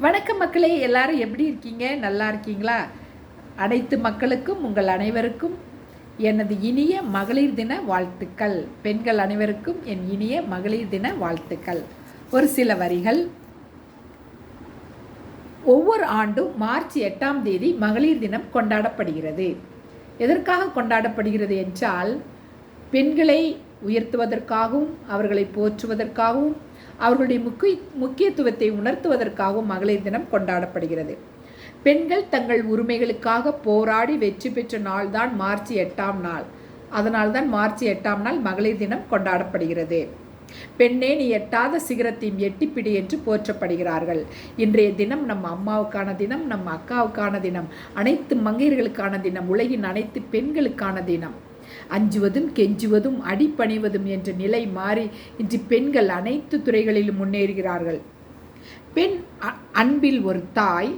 வணக்கம் மக்களே, எல்லாரும் எப்படி இருக்கீங்க? நல்லா இருக்கீங்களா? அனைத்து மக்களுக்கும் உங்கள் அனைவருக்கும் எனது இனிய மகளிர் தின வாழ்த்துக்கள். பெண்கள் அனைவருக்கும் என் இனிய மகளிர் தின வாழ்த்துக்கள். ஒரு சில வரிகள். ஒவ்வொரு ஆண்டும் மார்ச் 8ஆம் தேதி மகளிர் தினம் கொண்டாடப்படுகிறது. எதற்காக கொண்டாடப்படுகிறது என்றால், பெண்களை உயர்த்துவதற்காகவும் அவர்களை போற்றுவதற்காகவும் அவர்களுடைய முக்கியத்துவத்தை உணர்த்துவதற்காகவும் மகளிர் தினம் கொண்டாடப்படுகிறது. பெண்கள் தங்கள் உரிமைகளுக்காக போராடி வெற்றி பெற்ற நாள் தான் மார்ச் 8ஆம் நாள். அதனால்தான் மார்ச் 8ஆம் நாள் மகளிர் தினம் கொண்டாடப்படுகிறது. பெண்ணே நீ எட்டாத சிகரத்தையும் எட்டிப்பிடி என்று போற்றப்படுகிறார்கள். இன்றைய தினம் நம் அம்மாவுக்கான தினம், நம் அக்காவுக்கான தினம், அனைத்து மங்கையர்களுக்கான தினம், உலகின் அனைத்து பெண்களுக்கான தினம். அஞ்சுவதும் கெஞ்சுவதும் அடிப்பணிவதும் என்ற நிலை மாறி இன்று பெண்கள் அனைத்து துறைகளிலும் முன்னேறுகிறார்கள். பெண் அன்பில் ஒரு தாய்,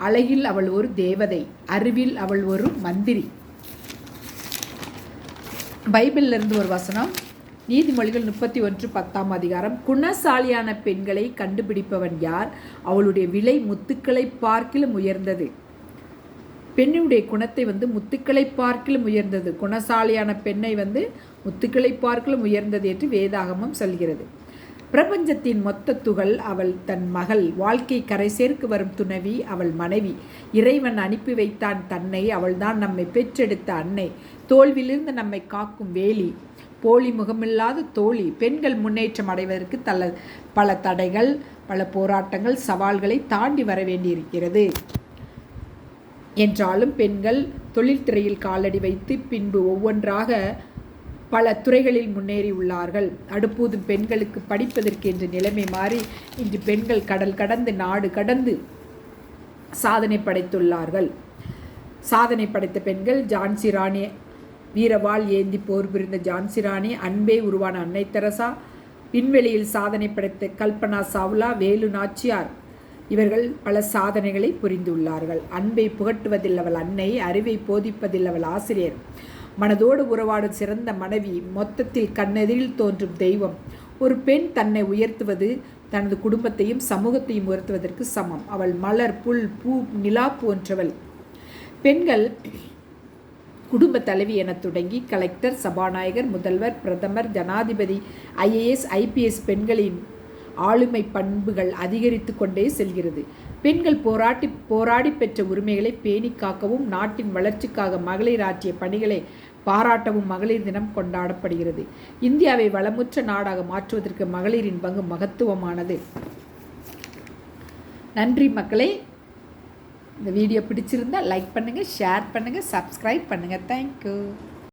அழகில் அவள் ஒரு தேவதை, அறிவில் அவள் ஒரு மந்திரி. பைபிள்ல இருந்து ஒரு வசனம், நீதிமொழிகள் 31:10ஆம் அதிகாரம். குணசாலியான பெண்களை கண்டுபிடிப்பவன் யார்? அவளுடைய விலை முத்துக்களை பார்க்கிலும் உயர்ந்தது. பெண்ணுடைய குணத்தை முத்துக்களை பார்க்கிலும் உயர்ந்தது. குணசாலியான பெண்ணை முத்துக்களை பார்க்கிலும் உயர்ந்தது என்று வேதாகமம் சொல்கிறது. பிரபஞ்சத்தின் மொத்த துகள் அவள் தன் மகள். வாழ்க்கை கரை சேர்க்கு வரும் துணைவி அவள் மனைவி. இறைவன் அனுப்பி வைத்தான் தன்னை. அவள்தான் நம்மை பெற்றெடுத்த அன்னை. தோல்வியிலிருந்து நம்மை காக்கும் வேலி, போலி முகமில்லாத தோழி. பெண்கள் முன்னேற்றம் அடைவதற்கு பல தடைகள், பல போராட்டங்கள், சவால்களை தாண்டி வர வேண்டியிருக்கிறது. என்றாலும் பெண்கள் தொழில்துறையில் காலடி வைத்து பின்பு ஒவ்வொன்றாக பல துறைகளில் முன்னேறி உள்ளார்கள். அடுப்பூதும் பெண்களுக்கு படிப்பதற்கு என்று நிலைமை மாறி இன்று பெண்கள் கடல் கடந்து நாடு கடந்து சாதனை படைத்துள்ளார்கள். சாதனை படைத்த பெண்கள் ஜான்சி ராணி, வீரவாள் ஏந்தி போர் புரிந்த ஜான்சி ராணி, அன்பே உருவான அன்னை தெரசா, விண்வெளியில் சாதனை படைத்த கல்பனா சாவ்லா, வேலு நாச்சியார், இவர்கள் பல சாதனைகளை புரிந்துள்ளார்கள். அன்பை புகட்டுவதில் அவள் அன்னை, அறிவை போதிப்பதில் அவள் ஆசிரியர், மனதோடு உறவாடும் சிறந்த மனைவி, மொத்தத்தில் கண்ணெதிரில் தோன்றும் தெய்வம். ஒரு பெண் தன்னை உயர்த்துவது தனது குடும்பத்தையும் சமூகத்தையும் உயர்த்துவதற்கு சமம். அவள் மலர், புல், பூ, நிலா போன்றவள். பெண்கள் குடும்ப தலைவி என தொடங்கி கலெக்டர், சபாநாயகர், முதல்வர், பிரதமர், ஜனாதிபதி, IAS, IPS பெண்களின் ஆளுமை பண்புகள் அதிகரித்து கொண்டே செல்கிறது. பெண்கள் போராடி பெற்ற உரிமைகளை பேணி காக்கவும் நாட்டின் வளர்ச்சிக்காக மகளிர் ஆற்றிய பணிகளை பாராட்டவும் மகளிர் தினம் கொண்டாடப்படுகிறது. இந்தியாவை வளமுற்ற நாடாக மாற்றுவதற்கு மகளிரின் பங்கு மகத்துவமானது. நன்றி மக்களே. இந்த வீடியோ பிடிச்சிருந்தா லைக் பண்ணுங்கள், ஷேர் பண்ணுங்கள், சப்ஸ்கிரைப் பண்ணுங்கள். தேங்க்யூ.